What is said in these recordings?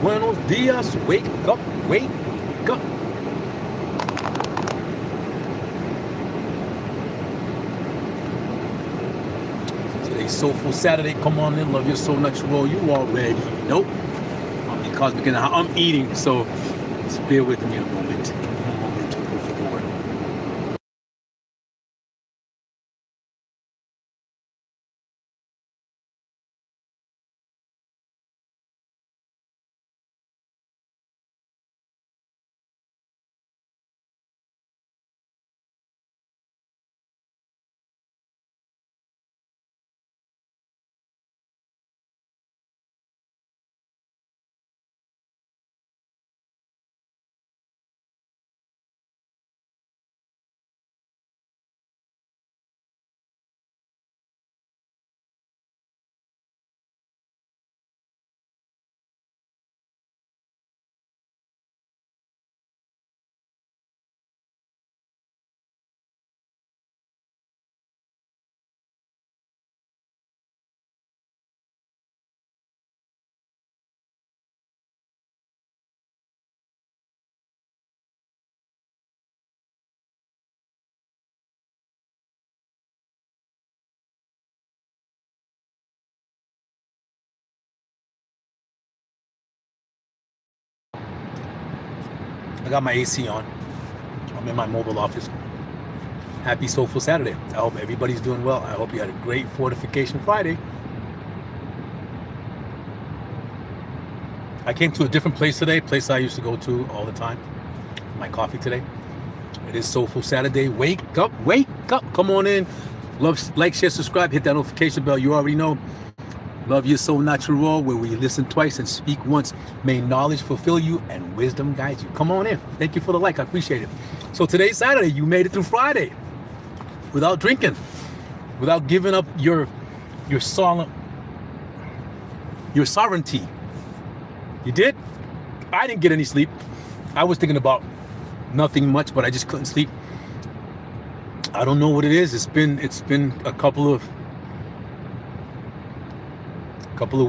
Buenos dias, wake up, wake up. Today's Soulful Saturday, come on in, love your soul natural, you already know. Because I'm eating, so just bear with me a moment. I got my AC on. I'm in my mobile office. Happy Soulful Saturday. I hope everybody's doing well. I hope you had a great Fortification Friday. I came to a different place today, place I used to go to all the time. My coffee today. It is Soulful Saturday. Wake up, wake up. Come on in. Love, like, share, subscribe, hit that notification bell. You already know. Love your soul natural, where we listen twice and speak once. May knowledge fulfill you and wisdom guide you. Come on in. Thank you for the like. I appreciate it. So today's Saturday. You made it through Friday without drinking, without giving up your sovereignty. You did? I didn't get any sleep. I was thinking about nothing much, but I just couldn't sleep. I don't know what it is. It's been a couple of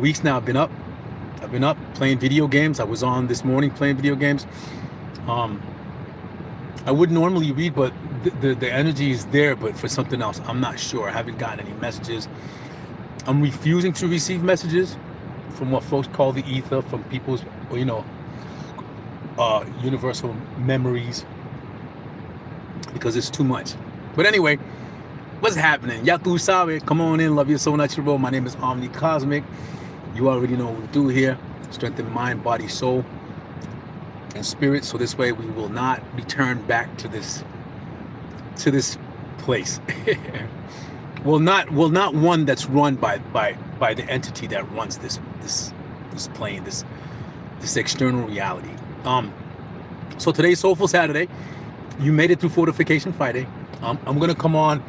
weeks now. I've been up playing video games. I was on this morning playing video games. I wouldn't normally read, but the energy is there, but for something else. I'm not sure. I haven't gotten any messages. I'm refusing to receive messages from what folks call the ether, from people's, universal memories, because it's too much. But anyway, what's happening? Ya tu sabe. Come on in. Love your soul natural. My name is Omni Cosmic. You already know what we do here. Strengthen mind, body, soul, and spirit. So this way we will not return back to this place. Well, not one that's run by the entity that runs this plane, this external reality. So today's Soulful Saturday. You made it through Fortification Friday. I'm gonna come on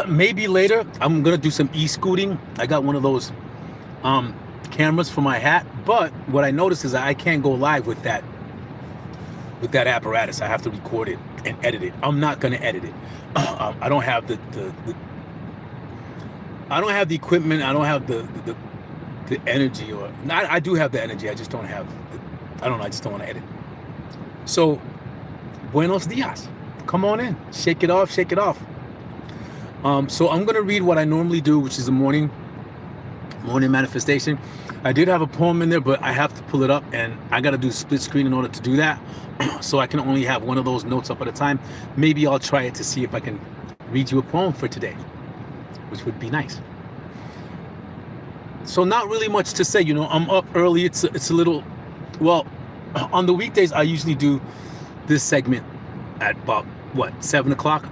maybe later. I'm gonna do some e-scooting. I got one of those cameras for my hat, but what I noticed is that I can't go live with that apparatus. I have to record it and edit it. I'm not gonna edit it. I don't have the equipment. I don't have the energy, or I do have the energy. I just don't have. I just don't want to edit. So, buenos dias. Come on in. Shake it off. Shake it off. So I'm gonna read what I normally do, which is the morning manifestation. I did have a poem in there, but I have to pull it up, and I got to do split screen in order to do that. So I can only have one of those notes up at a time. Maybe I'll try it to see if I can read you a poem for today, which would be nice. So not really much to say, I'm up early. It's a little, well, on the weekdays, I usually do this segment at about 7 o'clock,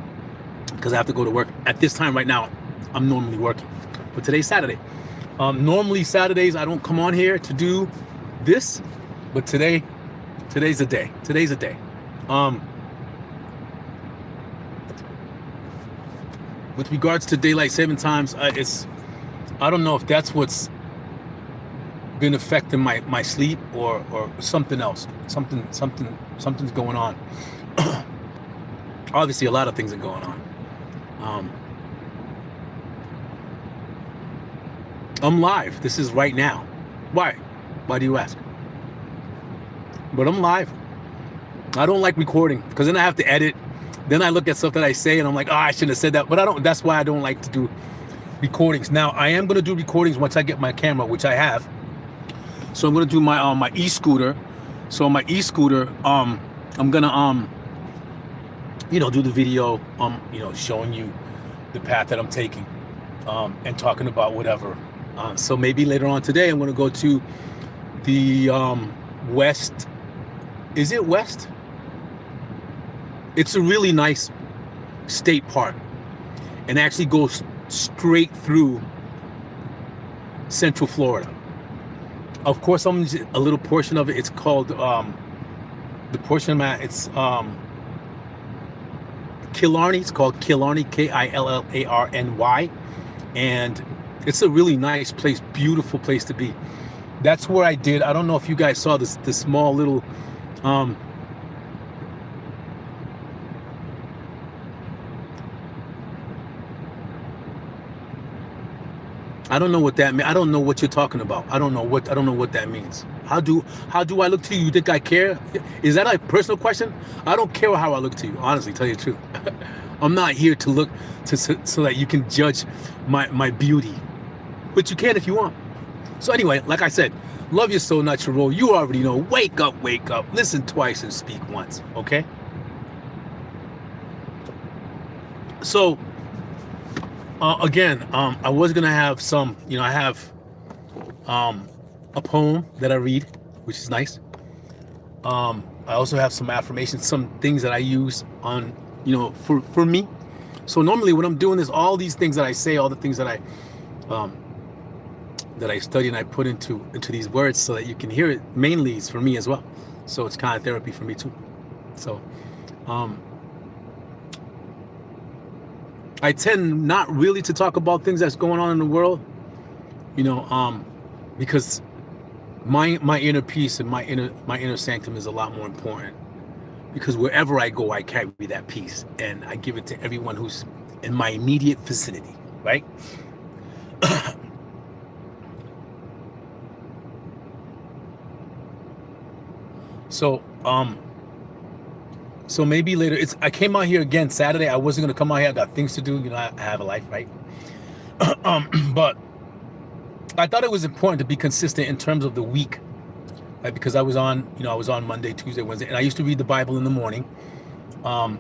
because I have to go to work at this time. Right now I'm normally working, but today's Saturday. Normally Saturdays I don't come on here to do this, but today Today's the day. Today's the day. With regards to daylight saving times, I don't know if that's what's been affecting my sleep or something else. Something's going on. Obviously, a lot of things are going on. I'm live. This is right now. Why? Why do you ask? But I'm live. I don't like recording because then I have to edit. Then I look at stuff that I say and I'm like, oh, I shouldn't have said that. But I don't. That's why I don't like to do recordings. Now I am going to do recordings once I get my camera, which I have. So I'm going to do my my e-scooter. So on my e-scooter, I'm gonna do the video, showing you the path that I'm taking, and talking about whatever. So maybe later on today, I'm going to go to the west. Is it west? It's a really nice state park, and actually goes straight through Central Florida. Of course, a little portion of it. It's called the portion of it's Killarney. It's called Killarney, Killarny, and it's a really nice place, beautiful place to be. That's where I did. I don't know if you guys saw this small little. I don't know what that means. I don't know what you're talking about. I don't know what that means. How do I look to you? You think I care? Is that a personal question? I don't care how I look to you, honestly, tell you the truth. I'm not here to look so that you can judge my beauty. But you can if you want. So anyway, like I said, love your soul, not your role. You already know. Wake up, wake up. Listen twice and speak once, okay? So again, I was gonna have some, I have a poem that I read, which is nice. I also have some affirmations, some things that I use on, for me. So normally when I'm doing this, all these things that I say, all the things that I study and I put into these words so that you can hear it, mainly is for me as well. So it's kind of therapy for me too. So I tend not really to talk about things that's going on in the world, because my inner peace and my inner sanctum is a lot more important. Because wherever I go, I carry that peace, and I give it to everyone who's in my immediate vicinity, right? So maybe later. I came out here again Saturday. I wasn't gonna come out here. I got things to do. I have a life, right? But I thought it was important to be consistent in terms of the week, right? Because I was on Monday, Tuesday, Wednesday, and I used to read the Bible in the morning,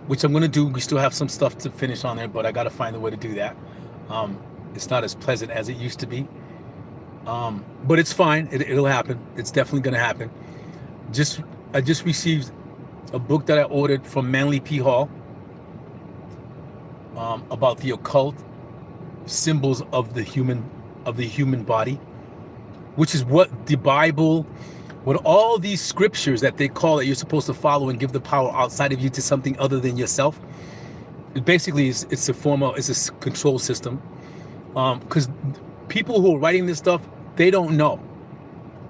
which I'm gonna do. We still have some stuff to finish on there, but I gotta find a way to do that. It's not as pleasant as it used to be, but it's fine. It'll happen. It's definitely gonna happen. I just received a book that I ordered from Manly P. Hall, about the occult symbols of the human body, which is what the Bible, what all these scriptures that they call that you're supposed to follow and give the power outside of you to something other than yourself. It basically it's a control system, because people who are writing this stuff, they don't know.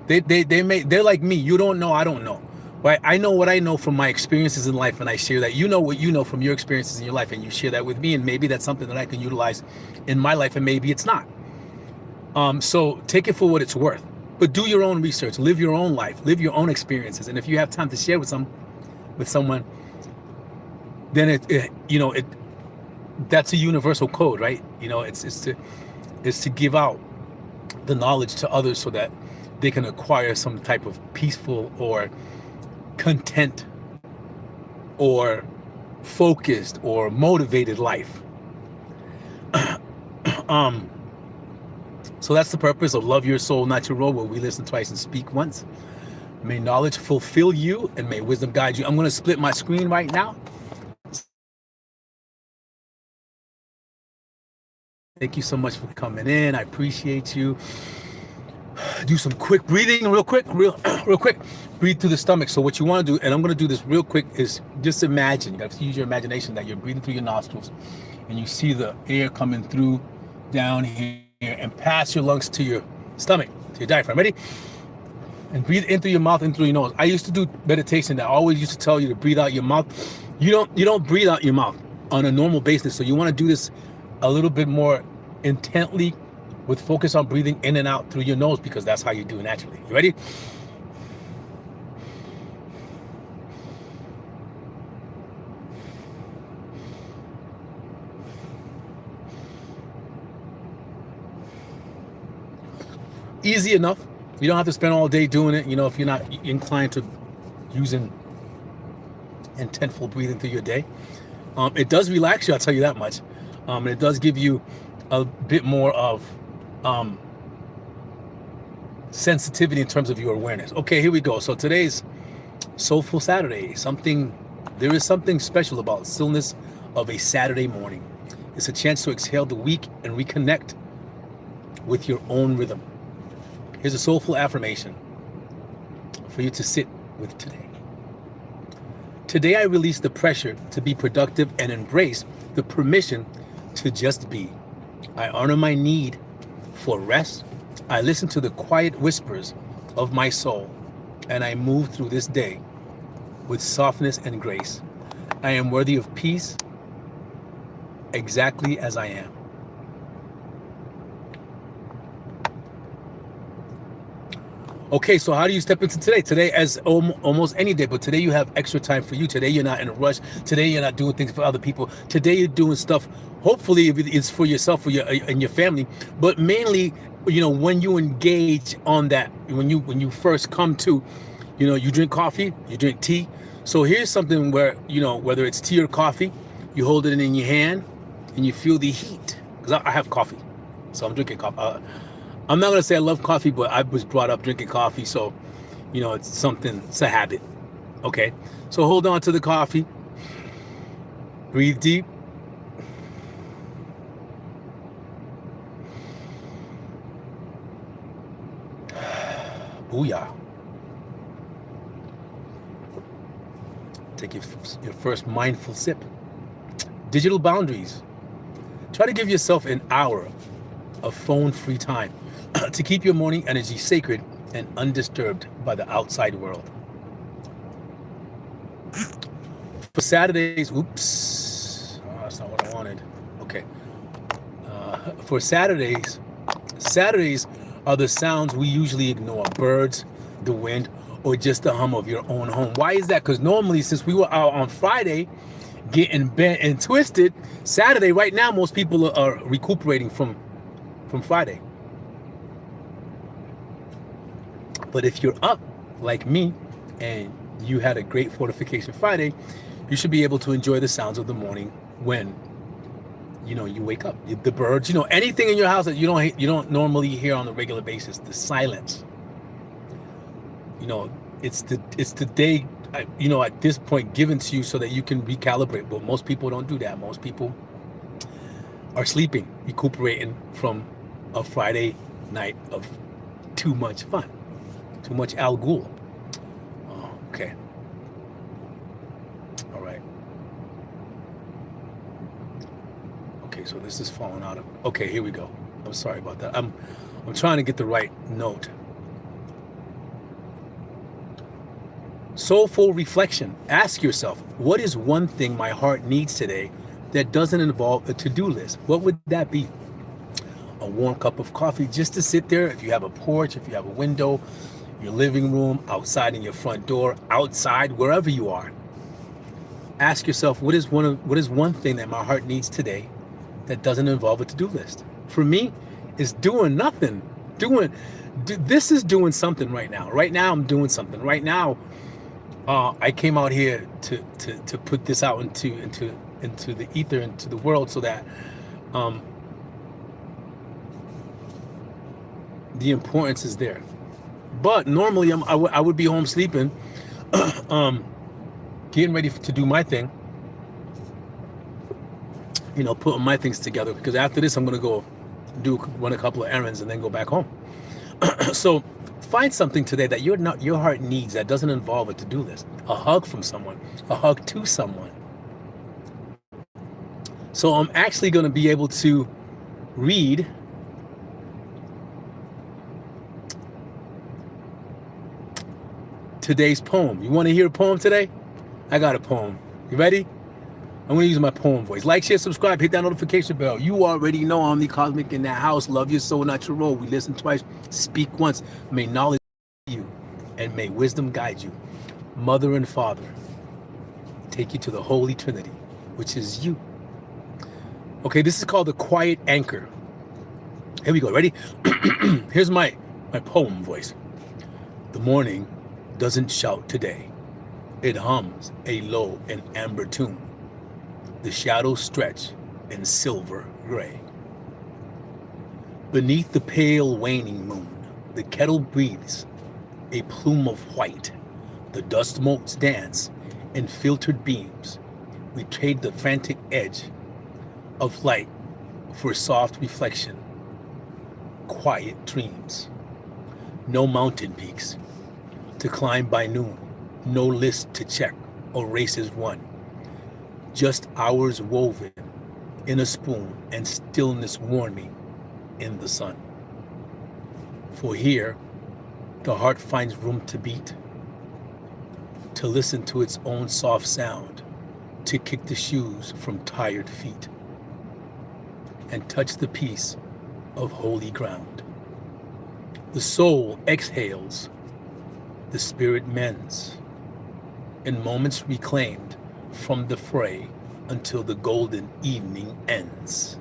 They're like me. You don't know. I don't know. Right? I know what I know from my experiences in life, and I share that. You know what you know from your experiences in your life, and you share that with me, and maybe that's something that I can utilize in my life, and maybe it's not. So take it for what it's worth, but do your own research, live your own life, live your own experiences, and if you have time to share with someone, then that's a universal code, right? It's to give out the knowledge to others so that they can acquire some type of peaceful or content or focused or motivated life. So that's the purpose of Love Your Soul, Not Your Role, where we listen twice and speak once. May knowledge fulfill you and may wisdom guide you. I'm going to split my screen right now. Thank you so much for coming in. I appreciate you. Do some quick breathing, real quick, real quick. Breathe through the stomach. So what you want to do, and I'm going to do this real quick, is just imagine. You have to use your imagination that you're breathing through your nostrils, and you see the air coming through down here and past your lungs to your stomach, to your diaphragm. Ready? And breathe in through your mouth, in through your nose. I used to do meditation that always used to tell you to breathe out your mouth. You don't breathe out your mouth on a normal basis. So you want to do this a little bit more intently, with focus on breathing in and out through your nose, because that's how you do it naturally. You ready? Easy enough. You don't have to spend all day doing it. If you're not inclined to using intentful breathing through your day. It does relax you, I'll tell you that much. And it does give you a bit more of sensitivity in terms of your awareness. Okay, here we go. So today's Soulful Saturday. There is something special about stillness of a Saturday morning. It's a chance to exhale the week and reconnect with your own rhythm. Here's a soulful affirmation for you to sit with today. Today I release the pressure to be productive and embrace the permission to just be. I honor my need for rest. I listen to the quiet whispers of my soul, and I move through this day with softness and grace. I am worthy of peace exactly as I am. Okay, so how do you step into today? Today, as almost any day, but today you have extra time for you. Today you're not in a rush. Today you're not doing things for other people. Today you're doing stuff, hopefully it's for yourself and your family, but mainly, when you engage on that, when you first come to, you drink coffee, you drink tea. So here's something where, whether it's tea or coffee, you hold it in your hand and you feel the heat. Because I have coffee, so I'm drinking coffee. I'm not going to say I love coffee, but I was brought up drinking coffee. So, it's a habit. Okay. So hold on to the coffee. Breathe deep. Booyah. Take your first mindful sip. Digital boundaries. Try to give yourself an hour of phone-free time to keep your morning energy sacred and undisturbed by the outside world. For Saturdays, that's not what I wanted. Okay. For Saturdays are the sounds we usually ignore. Birds, the wind, or just the hum of your own home. Why is that? Because normally, since we were out on Friday getting bent and twisted, Saturday, right now, most people are recuperating from Friday. But if you're up like me and you had a great fortification Friday, you should be able to enjoy the sounds of the morning when you wake up. The birds, anything in your house that you don't normally hear on a regular basis. The silence. It's the day, at this point given to you so that you can recalibrate. But most people don't do that. Most people are sleeping, recuperating from a Friday night of too much fun, too much Al Ghul. Oh, okay. All right. Okay, so this is falling out of. Okay, here we go. I'm sorry about that. I'm trying to get the right note. Soulful reflection. Ask yourself, what is one thing my heart needs today that doesn't involve a to-do list? What would that be? A warm cup of coffee just to sit there. If you have a porch, if you have a window, your living room, outside in your front door, outside, wherever you are. Ask yourself, what is one thing that my heart needs today that doesn't involve a to-do list? For me, it's doing nothing. This is doing something right now. Right now, I'm doing something. Right now, I came out here to put this out into the ether, into the world, so that the importance is there. But normally I would be home sleeping, getting ready to do my thing, putting my things together, because after this I'm going to go run a couple of errands and then go back home. So find something today that your heart needs that doesn't involve a to-do list. A hug from someone, a hug to someone. So I'm actually going to be able to read today's poem. You want to hear a poem today? I got a poem. You ready? I'm going to use my poem voice. Like, share, subscribe, hit that notification bell. You already know I'm the cosmic in that house. Love your soul, not your role. We listen twice, speak once. May knowledge you and may wisdom guide you. Mother and Father, take you to the Holy Trinity, which is you. Okay, this is called the quiet anchor. Here we go. Ready? Here's my poem voice. The morning doesn't shout today. It hums a low and amber tune. The shadows stretch in silver gray. Beneath the pale waning moon, the kettle breathes a plume of white. The dust motes dance in filtered beams. We trade the frantic edge of light for soft reflection, quiet dreams. No mountain peaks to climb by noon, no list to check or races won. Just hours woven in a spoon and stillness warming in the sun. For here, the heart finds room to beat, to listen to its own soft sound, to kick the shoes from tired feet, and touch the peace of holy ground. The soul exhales, the spirit mends, in moments reclaimed from the fray until the golden evening ends.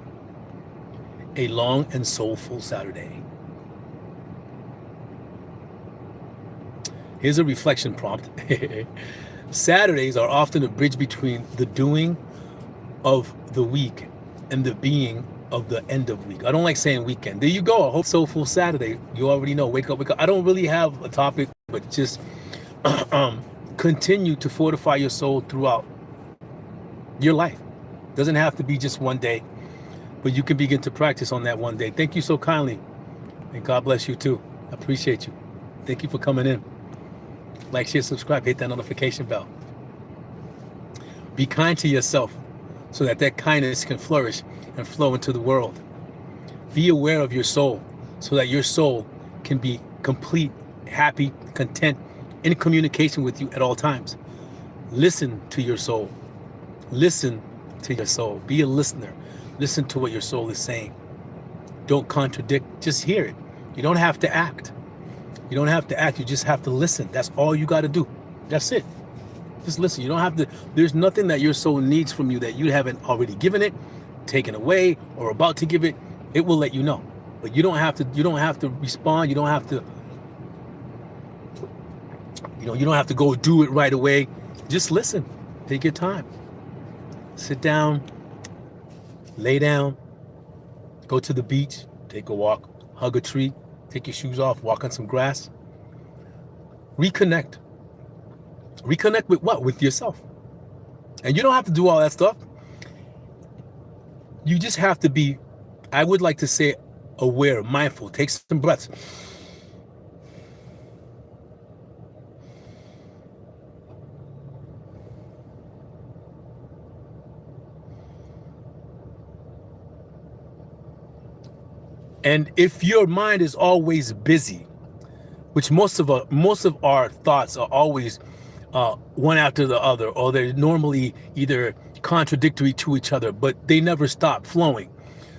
A long and soulful Saturday. Here's a reflection prompt. Saturdays are often a bridge between the doing of the week and the being of the end of week. I don't like saying weekend. There you go. I hope soulful Saturday. You already know. Wake up, wake up. I don't really have a topic, but just continue to fortify your soul throughout your life. Doesn't have to be just one day, but you can begin to practice on that one day. Thank you so kindly, and God bless you too. I appreciate you. Thank you for coming in. Like, share, subscribe, hit that notification bell. Be kind to yourself so that that kindness can flourish and flow into the world. Be aware of your soul so that your soul can be complete, happy, content, in communication with you at all times. Listen to your soul. Listen to your soul. Be a listener. Listen to what your soul is saying. Don't contradict, just hear it. You don't have to act. You don't have to act, you just have to listen. That's all you got to do. That's it. Just listen. You don't have to, there's nothing that your soul needs from you that you haven't already given it, taken away, or about to give it. It will let you know. But you don't have to respond. You don't have to, you don't have to go do it right away. Just listen. Take your time. Sit down, lay down, go to the beach, take a walk, hug a tree, take your shoes off, walk on some grass. Reconnect. Reconnect with what? With yourself. And you don't have to do all that stuff. You just have to be, I would like to say, aware, mindful. Take some breaths. And if your mind is always busy, which most of our thoughts are always one after the other, or they're normally either contradictory to each other, but they never stop flowing.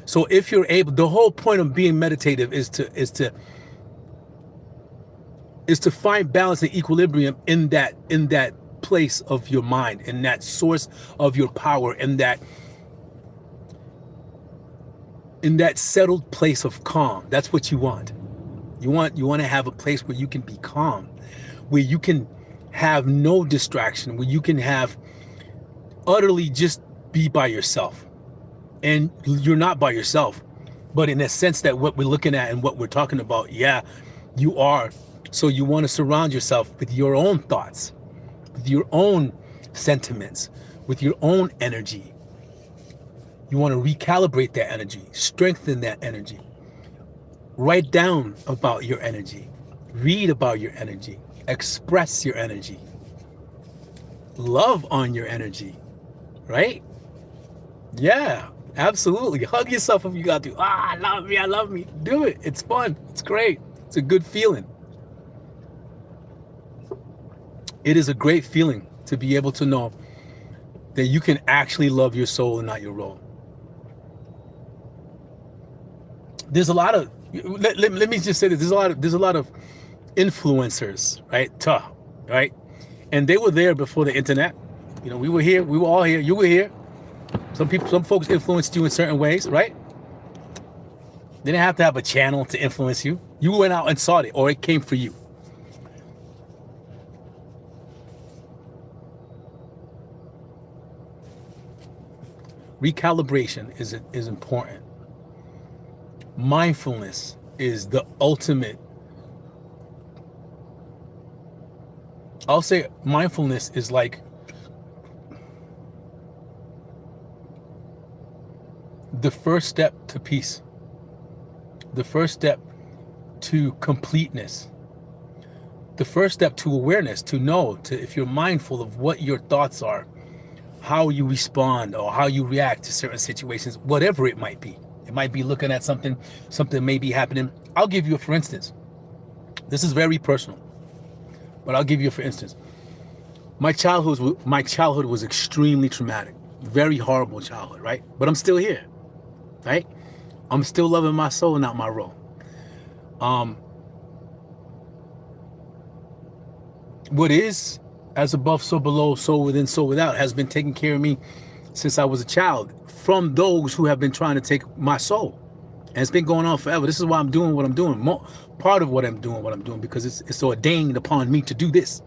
So if you're able, the whole point of being meditative is to find balance and equilibrium in that place of your mind, in that source of your power, in that settled place of calm. That's what you want. You want to have a place where you can be calm, where you can have no distraction, where you can have utterly just be by yourself. And you're not by yourself, but in a sense that what we're looking at and what we're talking about, yeah, you are. So you want to surround yourself with your own thoughts, with your own sentiments, with your own energy. You want to recalibrate that energy, strengthen that energy. Write down about your energy. Read about your energy. Express your energy. Love on your energy, right? Yeah, absolutely. Hug yourself if you got to. I love me, I love me. Do it. It's fun. It's great. It's a good feeling. It is a great feeling to be able to know that you can actually love your soul and not your role. There's a lot of, let me just say this, there's a lot of influencers, right? Right? And they were there before the internet. You know, we were here, we were all here, you were here. Some folks influenced you in certain ways, right? They didn't have to have a channel to influence you. You went out and sought it, or it came for you. Recalibration is important. Mindfulness is the ultimate. I'll say mindfulness is like the first step to peace, the first step to completeness, the first step to awareness, to know, if you're mindful of what your thoughts are, how you respond or how you react to certain situations, whatever it might be. It might be looking at something may be happening. I'll give you a for instance. This is very personal, but I'll give you a for instance. My childhood was extremely traumatic, very horrible childhood, right? But I'm still here, right? I'm still loving my soul, not my role. What is as above, so below, so within, so without, has been taking care of me since I was a child from those who have been trying to take my soul. And it's been going on forever. This is why I'm doing what I'm doing. Part of what I'm doing, because it's ordained upon me to do this.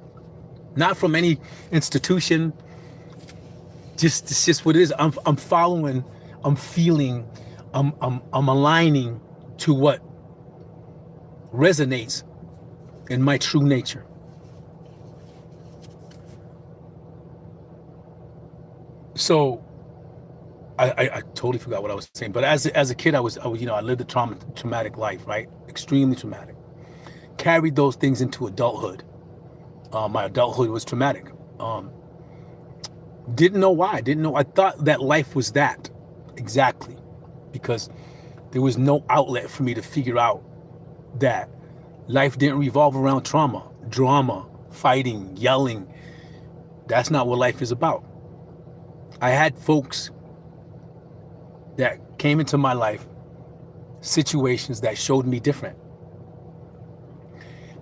Not from any institution. It's just what it is. I'm following, I'm feeling, I'm aligning to what resonates in my true nature. So I totally forgot what I was saying, but as a kid, I lived a traumatic life, right? Extremely traumatic. Carried those things into adulthood. My adulthood was traumatic. Didn't know why. I thought that life was that exactly, because there was no outlet for me to figure out that life didn't revolve around trauma, drama, fighting, yelling. That's not what life is about. I had folks that came into my life, situations that showed me different,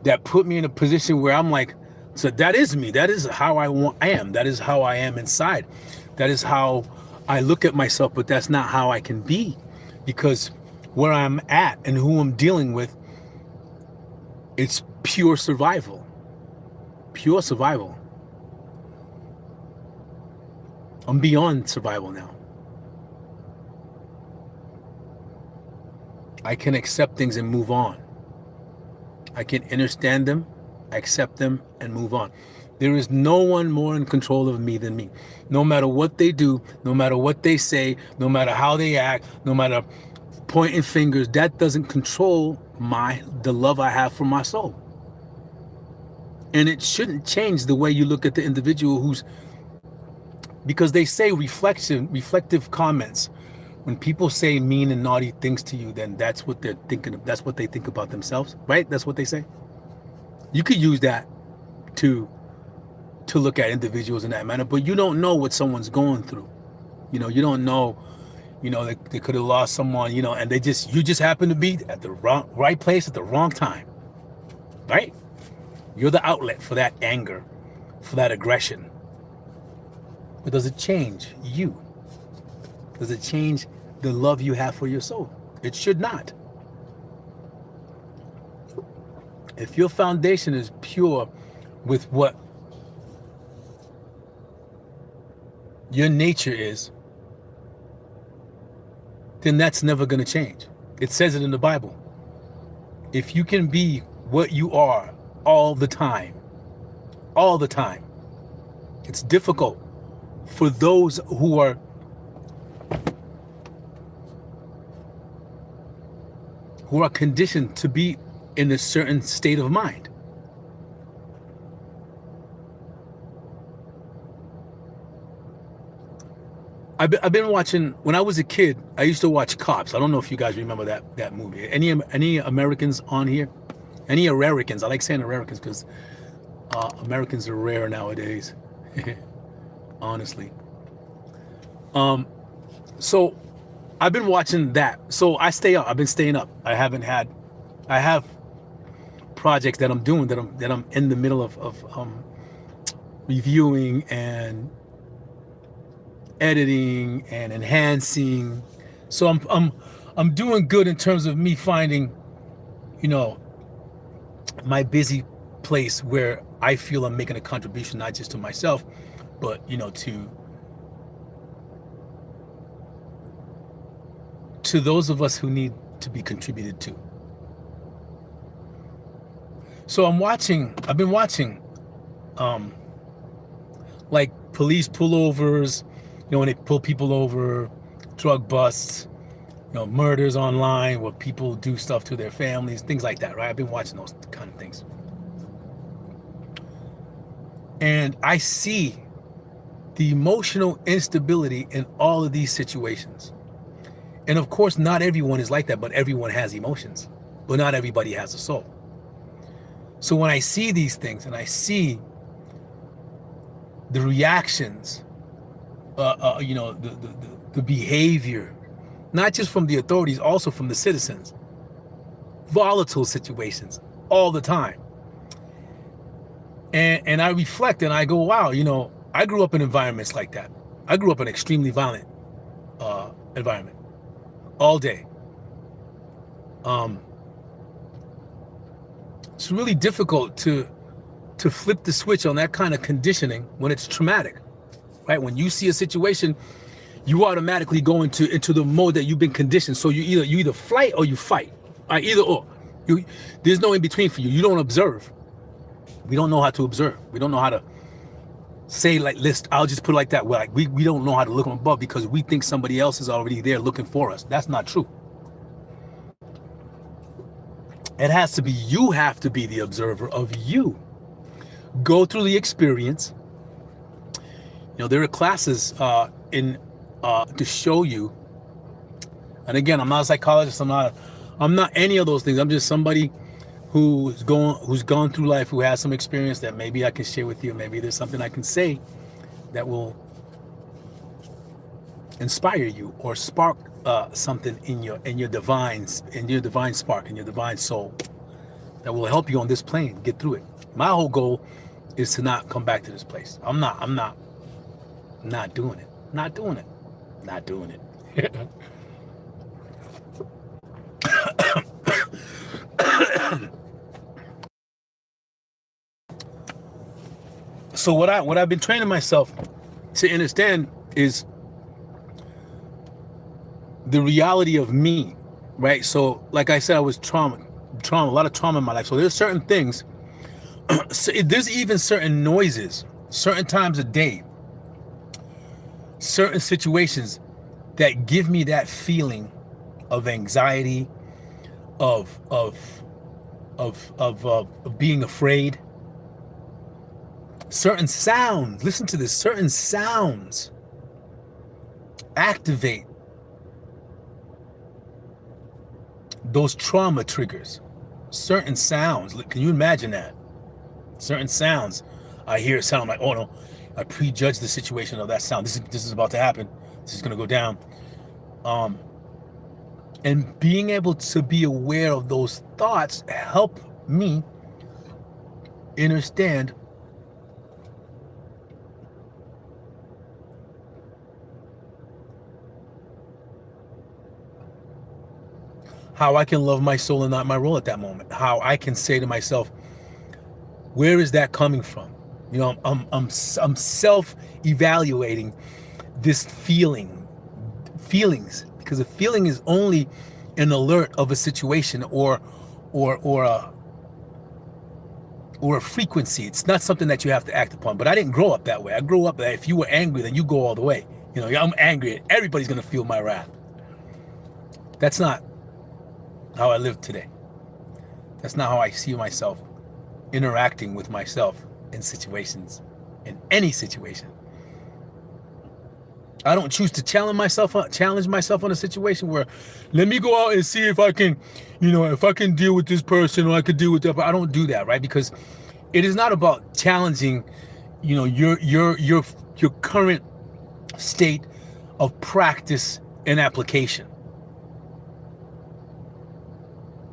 that put me in a position where I'm like, so that is me. That is how I am. That is how I am inside. That is how I look at myself, but that's not how I can be, because where I'm at and who I'm dealing with, it's pure survival. Pure survival. I'm beyond survival now. I can accept things and move on. I can understand them, accept them, and move on. There is no one more in control of me than me. No matter what they do, no matter what they say, no matter how they act, no matter pointing fingers, that doesn't control the love I have for my soul. And it shouldn't change the way you look at the individual because they say reflective comments. When people say mean and naughty things to you, then that's what they're thinking of. That's what they think about themselves, right? That's what they say. You could use that to look at individuals in that manner, but you don't know what someone's going through. You don't know, they could have lost someone, and you just happen to be at the right place at the wrong time, right? You're the outlet for that anger, for that aggression. But does it change you? Does it change the love you have for your soul? It should not. If your foundation is pure with what your nature is, then that's never going to change. It says it in the Bible. If you can be what you are all the time, it's difficult for those who are conditioned to be in a certain state of mind. I've been watching, when I was a kid, I used to watch Cops. I don't know if you guys remember that movie. Any Americans on here? Any Americans? I like saying Americans because Americans are rare nowadays, honestly. So I've been watching that. So I stay up. I've been staying up. I have projects that I'm doing that I'm in the middle of reviewing and editing and enhancing. So I'm doing good in terms of me finding, my busy place where I feel I'm making a contribution, not just to myself, but to those of us who need to be contributed to. So I've been watching like police pullovers, when they pull people over, drug busts, murders online where people do stuff to their families, things like that, right? I've been watching those kind of things. And I see the emotional instability in all of these situations. And of course, not everyone is like that, but everyone has emotions. But not everybody has a soul. So when I see these things and I see the reactions, the behavior, not just from the authorities, also from the citizens, volatile situations all the time. And I reflect and I go, wow, I grew up in environments like that. I grew up in an extremely violent environment all day. It's really difficult to flip the switch on that kind of conditioning when it's traumatic, right? When you see a situation, you automatically go into the mode that you've been conditioned. So you either flight or you fight, right? Either or. There's no in between for you. You don't observe. We don't know how to observe. We don't know how to say, like, I'll just put it like that. We don't know how to look from above because we think somebody else is already there looking for us. That's not true. It has to be, you have to be the observer of you. Go through the experience. There are classes to show you. And again, I'm not a psychologist. I'm not any of those things. I'm just somebody who's gone through life, who has some experience that maybe I can share with you. Maybe there's something I can say that will inspire you or spark something in your divine spark, in your divine soul, that will help you on this plane get through it. My whole goal is to not come back to this place. I'm not doing it. Not doing it. So what I've been training myself to understand is the reality of me, right? So like I said, I was a lot of trauma in my life. So there's certain things, so there's even certain noises, certain times of day, certain situations that give me that feeling of anxiety, of being afraid. Certain sounds, listen to this, certain sounds activate those trauma triggers. Certain sounds, can you imagine that? Certain sounds, I hear a sound, I'm like, oh no, I prejudge the situation of that sound. This is about to happen. This is gonna go down. And being able to be aware of those thoughts help me understand how I can love my soul and not my role at that moment. How I can say to myself, where is that coming from? I'm self-evaluating this feelings, because a feeling is only an alert of a situation or a frequency. It's not something that you have to act upon. But I didn't grow up that way. I grew up that if you were angry, then you go all the way. I'm angry. Everybody's gonna feel my wrath. That's not how I live today. That's not how I see myself interacting with myself in situations, in any situation. I don't choose to challenge myself on a situation where, let me go out and see if I can, if I can deal with this person or I could deal with that. But I don't do that, right? Because it is not about challenging, your current state of practice and application.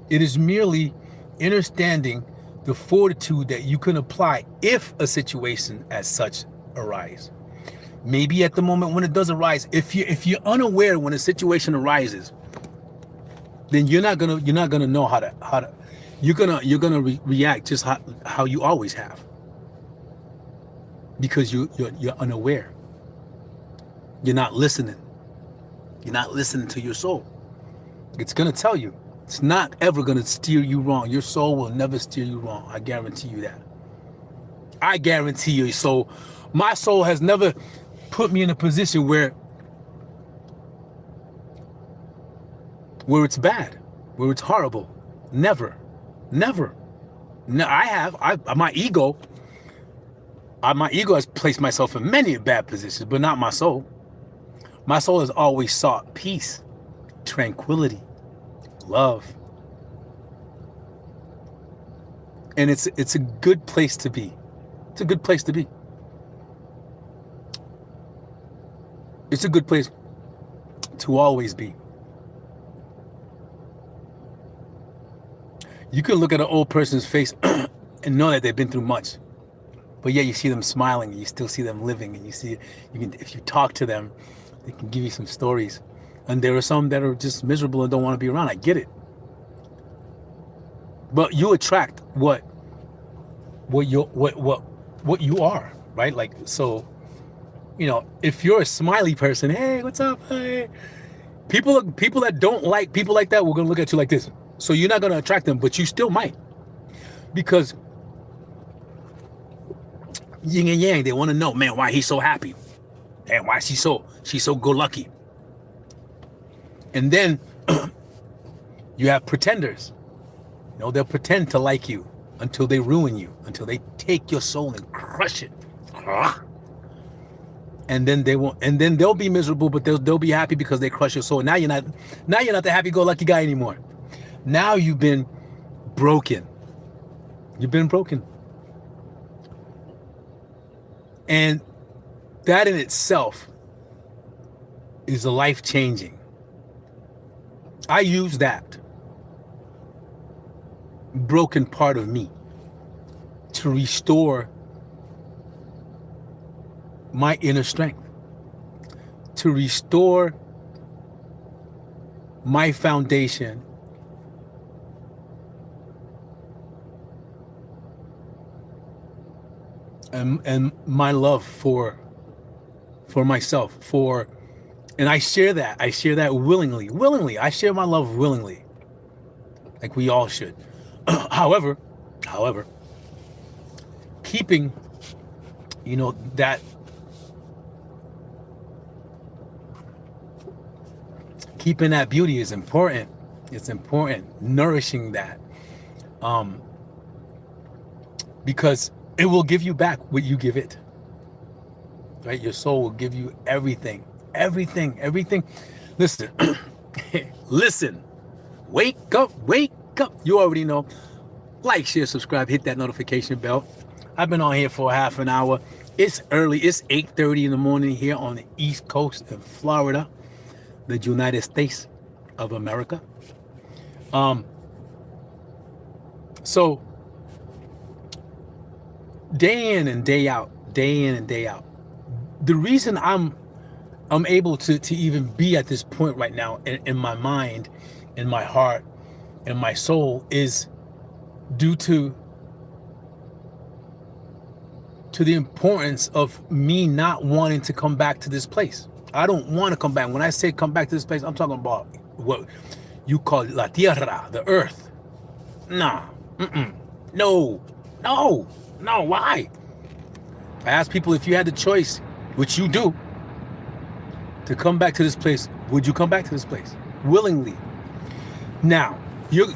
It is merely understanding the fortitude that you can apply if a situation as such arises. Maybe at the moment when it does arise, if you're unaware when a situation arises, then you're not gonna know how to you're gonna react just how you always have, because you're unaware. You're not listening. You're not listening to your soul. It's gonna tell you. It's not ever gonna steer you wrong. Your soul will never steer you wrong. I guarantee you that. I guarantee you. So my soul has never put me in a position where it's bad, where it's horrible. Never. No, my ego has placed myself in many bad positions, but not my soul. My soul has always sought peace, tranquility, love. And it's a good place to be. It's a good place to be. It's a good place to always be. You can look at an old person's face and know that they've been through much, but yet you see them smiling and you still see them living, and if you talk to them, they can give you some stories. And there are some that are just miserable and don't want to be around. I get it. But you attract what you are, right? Like, so, if you're a smiley person, hey, what's up? Hey. People that don't like people like that, we're going to look at you like this. So you're not going to attract them, but you still might. Because yin and yang, they want to know, man, why he's so happy. And why she's so go-lucky. And then you have pretenders. They'll pretend to like you until they ruin you, until they take your soul and crush it. And then they'll be miserable, but they'll be happy because they crush your soul. Now you're not the happy-go-lucky guy anymore. Now you've been broken. You've been broken. And that in itself is a life-changing. I use that broken part of me to restore my inner strength, to restore my foundation, and my love for myself, and I share that willingly. I share my love willingly, like we all should. However, keeping, that beauty is important. It's important, nourishing that, because it will give you back what you give it, right? Your soul will give you everything. Listen, wake up. You already know. Like, share, subscribe, hit that notification bell. I've been on here for half an hour. It's early. It's 8:30 in the morning here on the East Coast of Florida, the United States of America. So day in and day out, the reason I'm able to even be at this point right now in my mind, in my heart, and my soul is due to the importance of me not wanting to come back to this place. I don't want to come back. When I say come back to this place, I'm talking about what you call la tierra, the earth. Nah, no, why? I ask people, if you had the choice, which you do, to come back to this place, would you come back to this place willingly? Now,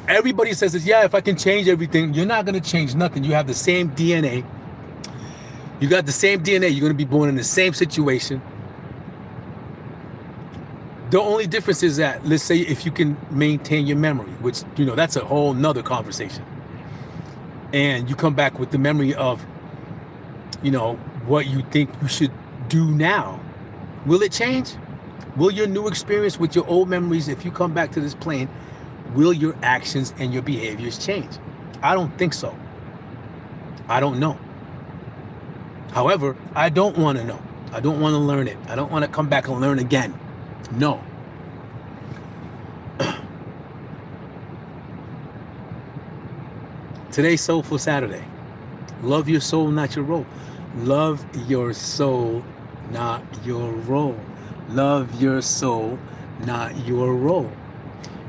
Everybody says this, yeah, if I can change everything, you're not going to change nothing. You have the same DNA. You got the same DNA. You're going to be born in the same situation. The only difference is that, let's say, if you can maintain your memory, which, that's a whole nother conversation. And you come back with the memory of, what you think you should do now. Will it change? Will your new experience with your old memories, if you come back to this plane, will your actions and your behaviors change? I don't think so. I don't know. However, I don't want to know. I don't want to learn it. I don't want to come back and learn again. No. Today's Soulful Saturday. Love your soul, not your role. Love your soul, not your role. Love your soul, not your role.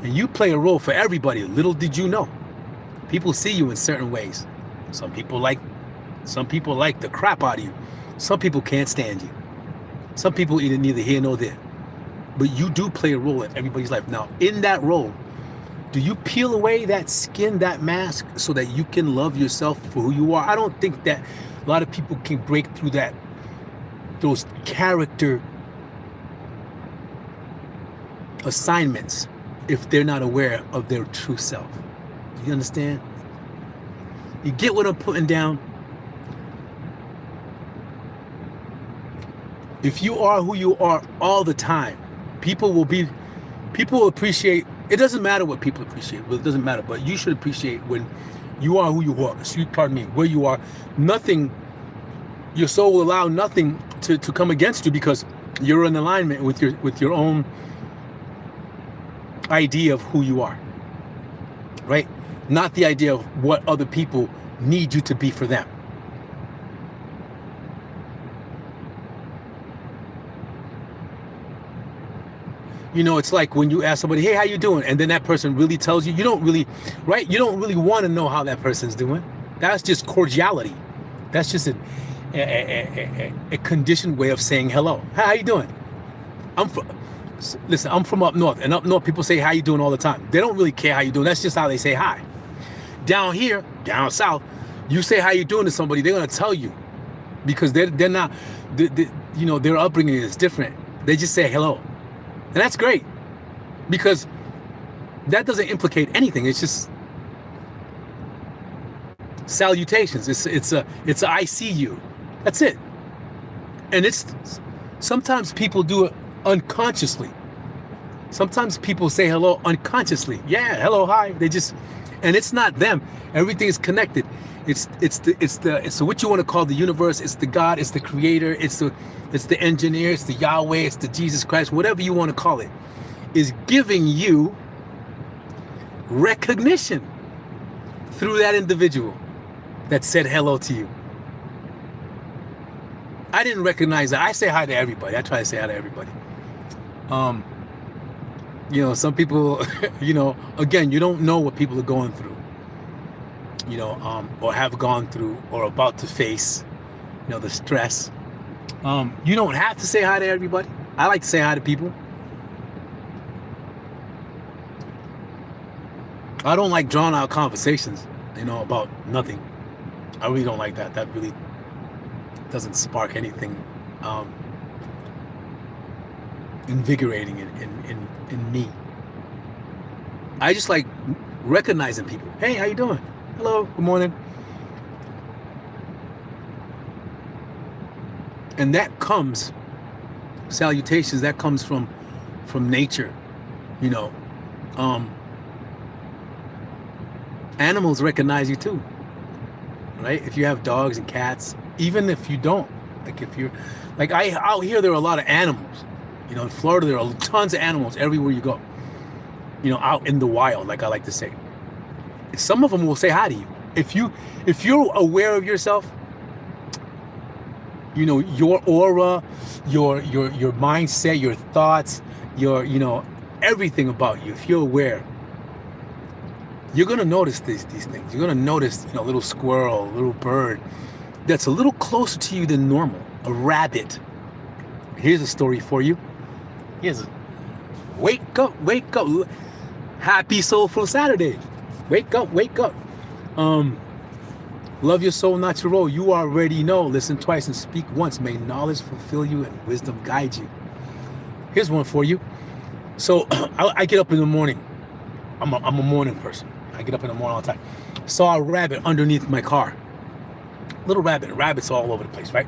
And you play a role for everybody. Little did you know. People see you in certain ways. Some people like the crap out of you. Some people can't stand you. Some people either neither here nor there. But you do play a role in everybody's life. Now, in that role, do you peel away that skin, that mask, so that you can love yourself for who you are? I don't think that a lot of people can break through those character assignments if they're not aware of their true self. You understand? You get what I'm putting down? If you are who you are all the time, people will appreciate. It doesn't matter what people appreciate. Well, it doesn't matter, but you should appreciate when you are who you are. Where you are. Nothing, your soul will allow nothing to come against you because you're in alignment with your own idea of who you are, right? Not the idea of what other people need you to be for them. It's like when you ask somebody, hey, how you doing? And then that person really tells you, you don't really want to know how that person's doing. That's just cordiality. That's just a conditioned way of saying hello. How you doing? I'm from up north, and up north people say how you doing all the time. They don't really care how you doing. That's just how they say hi. Down here, down south, you say how you doing to somebody, they're gonna tell you, because they're not, their upbringing is different. They just say hello, and that's great, because that doesn't implicate anything. It's just salutations. It's a I see you. That's it. And sometimes people do it unconsciously. Sometimes people say hello unconsciously. Yeah, hello, hi. And it's not them. Everything is connected. It's what you want to call the universe. It's the God. It's the creator. It's the engineer. It's the Yahweh. It's the Jesus Christ. Whatever you want to call it, is giving you recognition through that individual that said hello to you. I didn't recognize that. I say hi to everybody. I try to say hi to everybody. Some people, again, you don't know what people are going through, or have gone through, or about to face, the stress. You don't have to say hi to everybody. I like to say hi to people. I don't like drawn out conversations, about nothing. I really don't like that. That really doesn't spark anything invigorating in me. I just like recognizing people. Hey, how you doing? Hello, good morning. And that comes, salutations, that comes from nature, Animals recognize you too, right? If you have dogs and cats, even if you don't, out here there are a lot of animals. In Florida there are tons of animals everywhere you go. Out in the wild, like I like to say. Some of them will say hi to you. If you're aware of yourself, your aura, your mindset, your thoughts, your everything about you. If you're aware, you're gonna notice these things. You're gonna notice, a little squirrel, a little bird that's a little closer to you than normal. A rabbit. Here's a story for you. Wake up. Happy Soulful Saturday. Wake up, wake up. Love your soul, not your role. You already know. Listen twice and speak once. May knowledge fulfill you and wisdom guide you. Here's one for you. So I get up in the morning. I'm a morning person. I get up in the morning all the time. Saw a rabbit underneath my car. Little rabbit. Rabbits all over the place, right?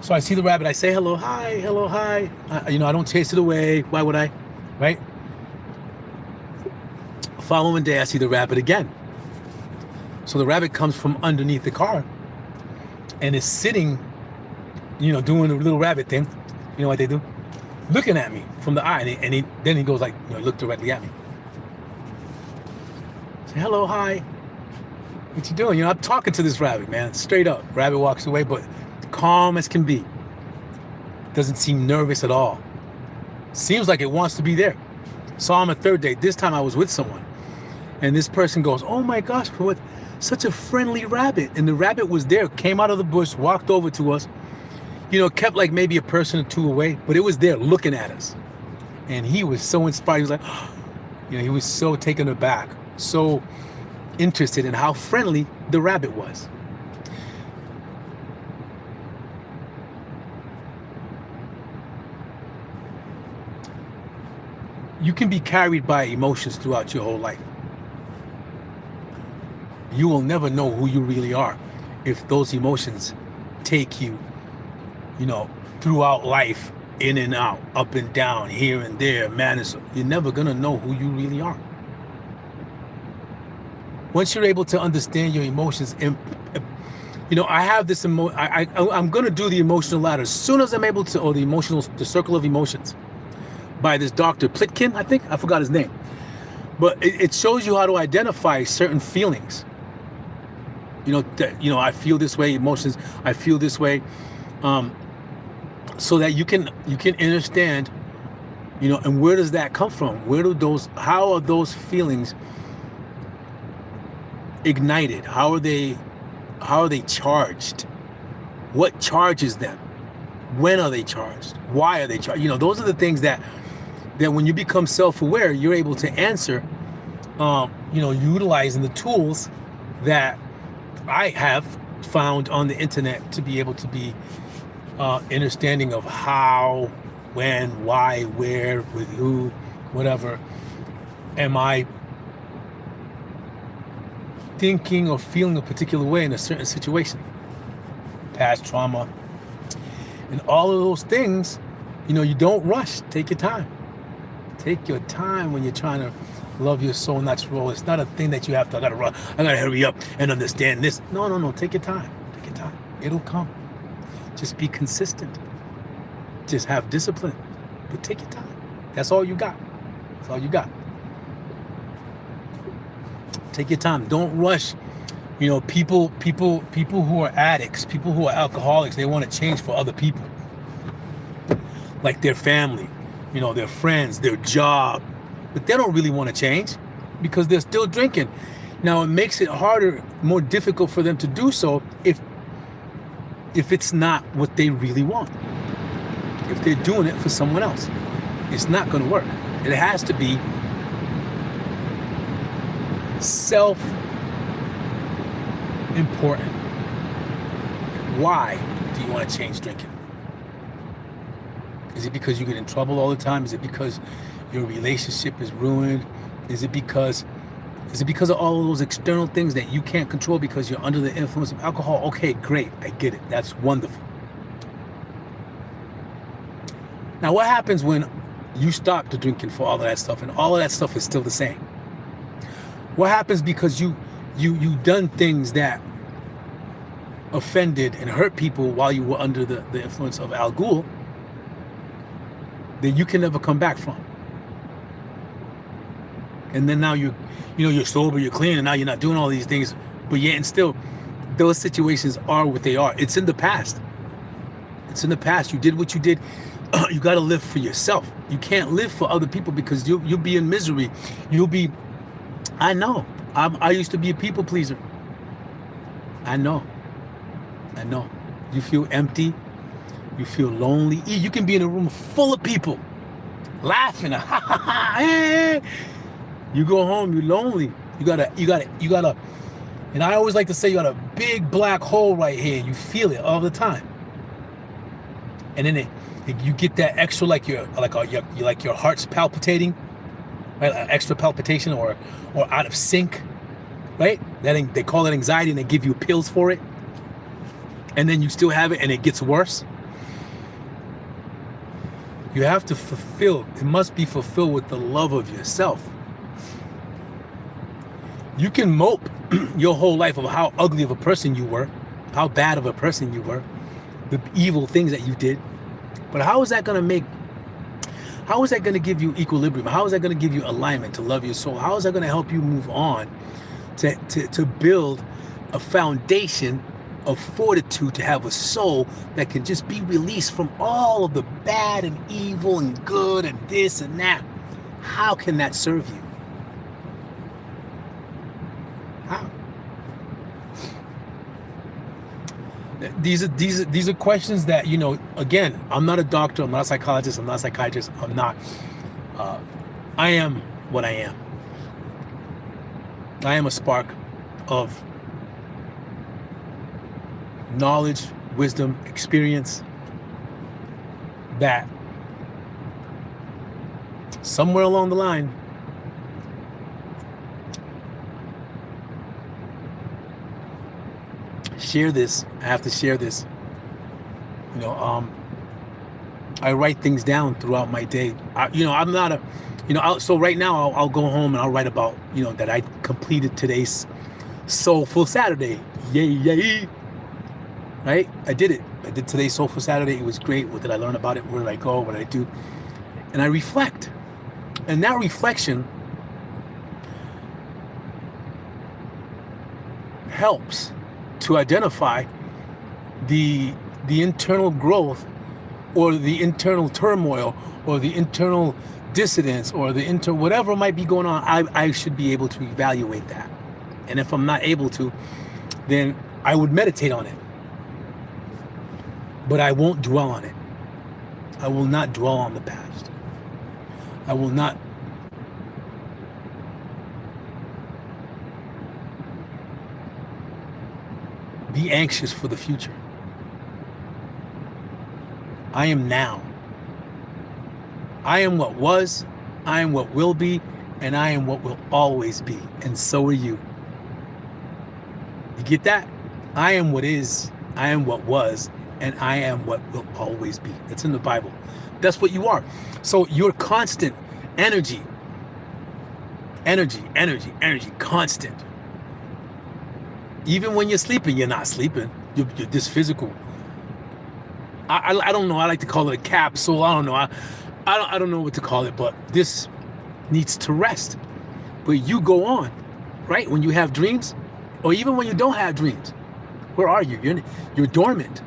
So I see the rabbit. I say hello, hi, hello, hi. I don't chase it away. Why would I? Right? The following day, I see the rabbit again. So the rabbit comes from underneath the car and is sitting, doing the little rabbit thing. You know what they do? Looking at me from the eye. And then he goes like, look directly at me. Say, hello, hi. What you doing? I'm talking to this rabbit, man. Straight up. Rabbit walks away, but calm as can be. Doesn't seem nervous at all. Seems like it wants to be there. Saw him a third day. This time I was with someone. And this person goes, oh my gosh, what? Such a friendly rabbit. And the rabbit was there, came out of the bush, walked over to us, kept like maybe a person or two away, but it was there looking at us. And he was so inspired. He was like, he was so taken aback, so interested in how friendly the rabbit was. You can be carried by emotions throughout your whole life. You will never know who you really are if those emotions take you, throughout life, in and out, up and down, here and there, man. You're never going to know who you really are. Once you're able to understand your emotions, I have this I'm going to do the emotional ladder as soon as I'm able to, or the circle of emotions by this Dr. Plitkin, I think. I forgot his name. But it shows you how to identify certain feelings. I feel this way, emotions, I feel this way, so that you can understand, and where does that come from? How are those feelings ignited? How are they charged? What charges them? When are they charged? Why are they charged? Those are the things that when you become self-aware, you're able to answer, utilizing the tools that I have found on the internet to be able to be understanding of how, when, why, where, with who, whatever, am I thinking or feeling a particular way in a certain situation, past trauma, and all of those things. You don't rush. Take your time. Take your time when you're trying to love your soul, not your role. It's not a thing that you have to, I gotta hurry up and understand this. No. Take your time. Take your time. It'll come. Just be consistent. Just have discipline. But take your time. That's all you got. That's all you got. Take your time. Don't rush. People who are addicts, people who are alcoholics, they want to change for other people. Like their family, their friends, their job. But they don't really want to change because they're still drinking. Now, it makes it harder, more difficult for them to do so if it's not what they really want. If they're doing it for someone else, it's not going to work. It has to be self-important. Why do you want to change drinking? Is it because you get in trouble all the time? Is it because your relationship is ruined? Is it because of all of those external things that you can't control because you're under the influence of alcohol? Okay, great. I get it. That's wonderful. Now, what happens when you stop the drinking for all of that stuff and all of that stuff is still the same? What happens because you done things that offended and hurt people while you were under the influence of alcohol that you can never come back from? And then now you're sober, you're clean, and now you're not doing all these things, but yet and still, those situations are what they are. It's in the past. It's in the past. You did what you did. You got to live for yourself. You can't live for other people because you'll be in misery. I know. I used to be a people pleaser. I know. You feel empty. You feel lonely. You can be in a room full of people laughing. You go home, you're lonely. You gotta, and I always like to say you got a big black hole right here. You feel it all the time. And then you get that extra, like your heart's palpitating, right? Extra palpitation or out of sync, right? They call it anxiety, and they give you pills for it. And then you still have it, and it gets worse. You have to fulfill. It must be fulfilled with the love of yourself. You can mope your whole life of how ugly of a person you were, how bad of a person you were, the evil things that you did. But how is that going to give you equilibrium? How is that going to give you alignment to love your soul? How is that going to help you move on to build a foundation of fortitude, to have a soul that can just be released from all of the bad and evil and good and this and that? How can that serve you? How? These are questions that, again, I'm not a doctor, I'm not a psychologist, I'm not a psychiatrist, I'm not. I am what I am. I am a spark of knowledge, wisdom, experience that somewhere along the line share this. I have to share this. I write things down throughout my day. I'm not a, so right now I'll go home and I'll write about, that I completed today's Soulful Saturday. Yay, yay. Right? I did it. I did today's Soulful Saturday. It was great. What did I learn about it? Where did I go? What did I do? And I reflect. And that reflection helps to identify the internal growth, or the internal turmoil, or the internal dissidence, or the whatever might be going on. I should be able to evaluate that. And if I'm not able to, then I would meditate on it. But I won't dwell on it. I will not dwell on the past. I will not be anxious for the future. I am now. I am what was, I am what will be, and I am what will always be. And so are you. You get that? I am what is, I am what was, and I am what will always be. It's in the Bible. That's what you are. So your constant energy, constant. Even when you're sleeping, you're not sleeping. You're this physical. I don't know. I like to call it a capsule. I don't know. I don't know what to call it, but this needs to rest. But you go on, right? When you have dreams, or even when you don't have dreams, where are you? You're dormant.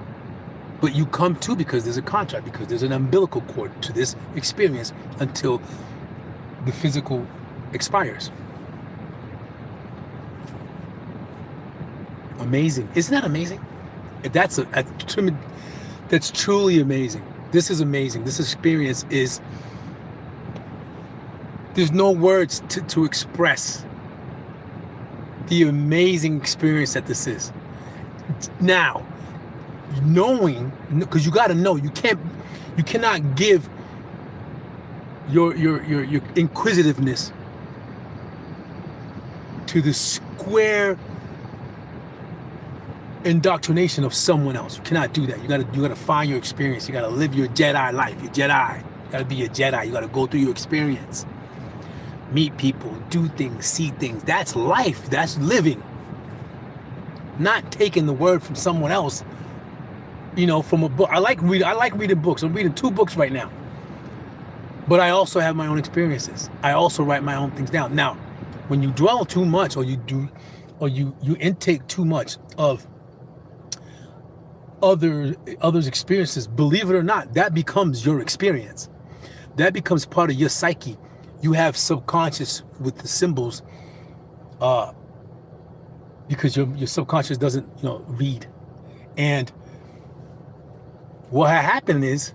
But you come to, because there's a contract, because there's an umbilical cord to this experience until the physical expires. Amazing. Isn't that amazing? That's truly amazing. This is amazing. This experience is, there's no words to express the amazing experience that this is. Now, knowing, because you got to know, you cannot give your inquisitiveness to the square indoctrination of someone else. You cannot do that. You gotta find your experience. You gotta live your Jedi life. Your Jedi. You gotta be a Jedi. You gotta go through your experience. Meet people, do things, see things. That's life. That's living. Not taking the word from someone else, from a book. I like reading books. I'm reading 2 books right now. But I also have my own experiences. I also write my own things down. Now, when you dwell too much, or you intake too much of others' experiences, believe it or not, that becomes your experience. That becomes part of your psyche. You have subconscious with the symbols, because your subconscious doesn't, read. And what happened is,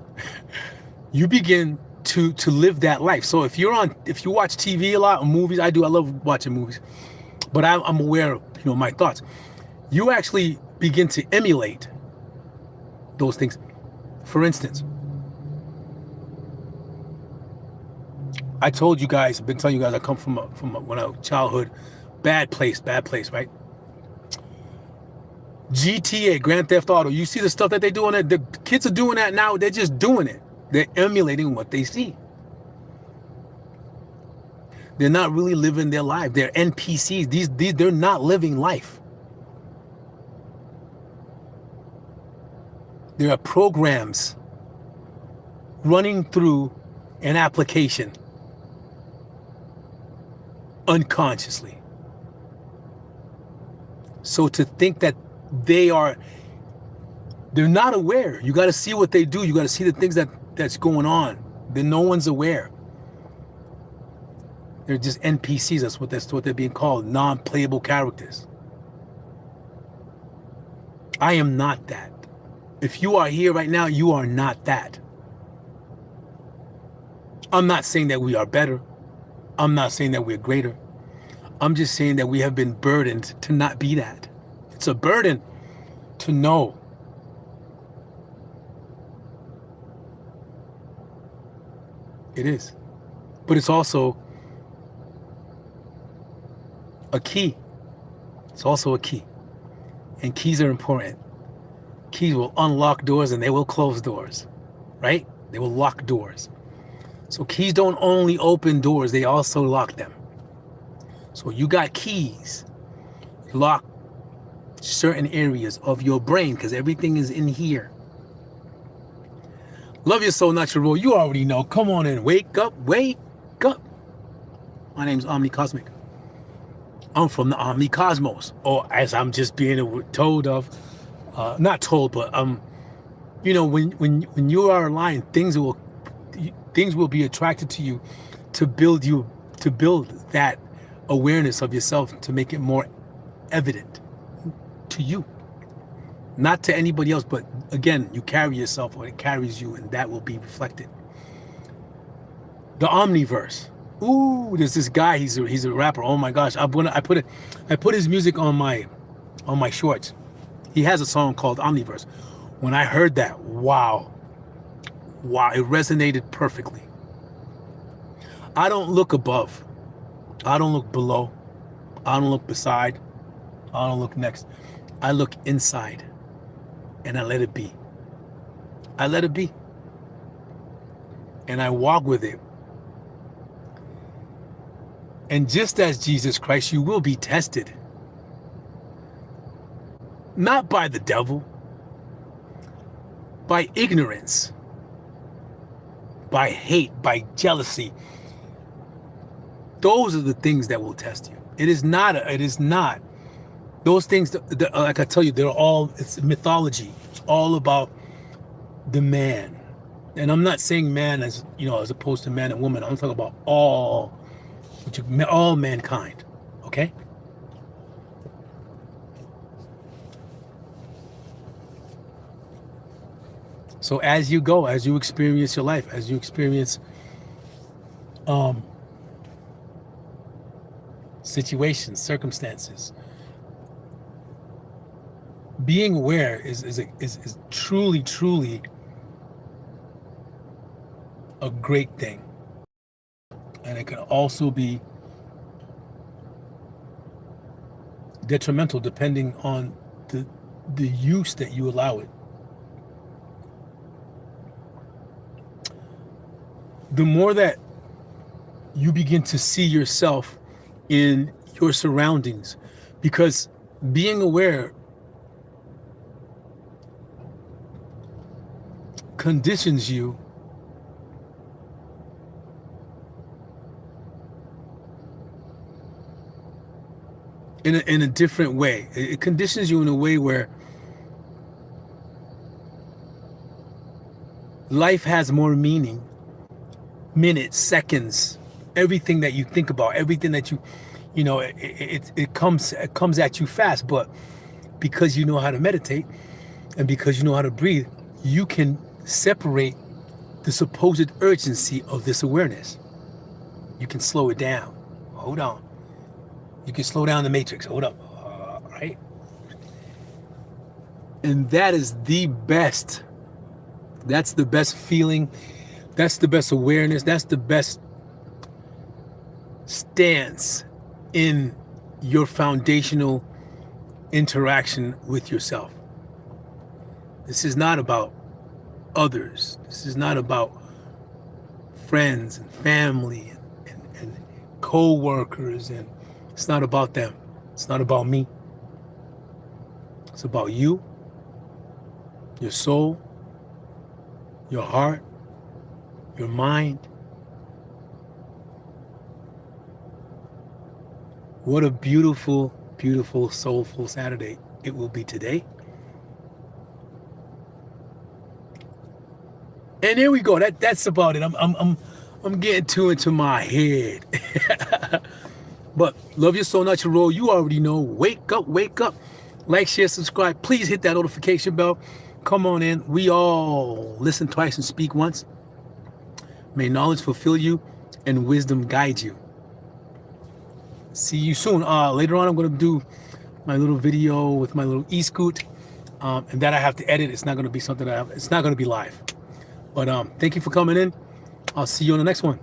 you begin to live that life. So if you watch TV a lot or movies, I love watching movies, but I'm aware of, my thoughts. You actually begin to emulate those things. For instance, I told you guys, I've been telling you guys, I come from when I was childhood, bad place, right? GTA, Grand Theft Auto, you see the stuff that they do on it? The kids are doing that now. They're just doing it. They're emulating what they see. They're not really living their life. They're NPCs. These they're not living life. There are programs running through an application unconsciously. So to think that they're not aware. You got to see what they do. You got to see the things that's going on. Then no one's aware. They're just NPCs. That's what they're being called. Non-playable characters. I am not that. If you are here right now, you are not that. I'm not saying that we are better. I'm not saying that we're greater. I'm just saying that we have been burdened to not be that. It's a burden to know. It is. But it's also a key. It's also a key. And keys are important. Keys will unlock doors and they will close doors, right? They will lock doors. So keys don't only open doors, they also lock them. So you got keys. Lock certain areas of your brain because everything is in here. Love your soul, not your role. You already know. Come on in. Wake up. Wake up. My name's Omni Cosmic. I'm from the Omni Cosmos. Or as I'm just being told of, not told, but when you are aligned, things will be attracted to you to build that awareness of yourself, to make it more evident to you, not to anybody else, but again, you carry yourself or it carries you, and that will be reflected. The Omniverse. Ooh, there's this guy, he's a rapper. Oh my gosh, I put his music on my shorts. He has a song called Omniverse. When I heard that, wow, it resonated perfectly. I don't look above. I don't look below. I don't look beside. I don't look next. I look inside and I let it be. I let it be. And I walk with it. And just as Jesus Christ, you will be tested. Not by the devil, by ignorance, by hate, by jealousy. Those are the things that will test you. It is not. Those things, like I tell you, it's mythology. It's all about the man. And I'm not saying man as opposed to man and woman. I'm talking about all mankind. Okay? So as you go, as you experience your life, as you experience situations, circumstances, being aware is truly a great thing. And it can also be detrimental depending on the use that you allow it. The more that you begin to see yourself in your surroundings, because being aware conditions you in a different way. It conditions you in a way where life has more meaning. Minutes, seconds, everything that you think about, everything that it comes at you fast. But because you know how to meditate and because you know how to breathe, you can separate the supposed urgency of this awareness. You can slow it down. Hold on. You can slow down the matrix. Hold up. Right? And that is the best. That's the best feeling. That's the best awareness. That's the best stance in your foundational interaction with yourself. This is not about others. This is not about friends and family and co-workers, and it's not about them. It's not about me. It's about you, your soul, your heart, your mind. What a beautiful, beautiful, soulful Saturday it will be today. And there we go. That's about it. I'm getting too into my head. But love your soul, not your role. You already know. Wake up, wake up. Like, share, subscribe. Please hit that notification bell. Come on in. We all listen twice and speak once. May knowledge fulfill you and wisdom guide you. See you soon. Later on, I'm going to do my little video with my little e-scoot. And that I have to edit. It's not going to be something it's not going to be live. But thank you for coming in. I'll see you on the next one.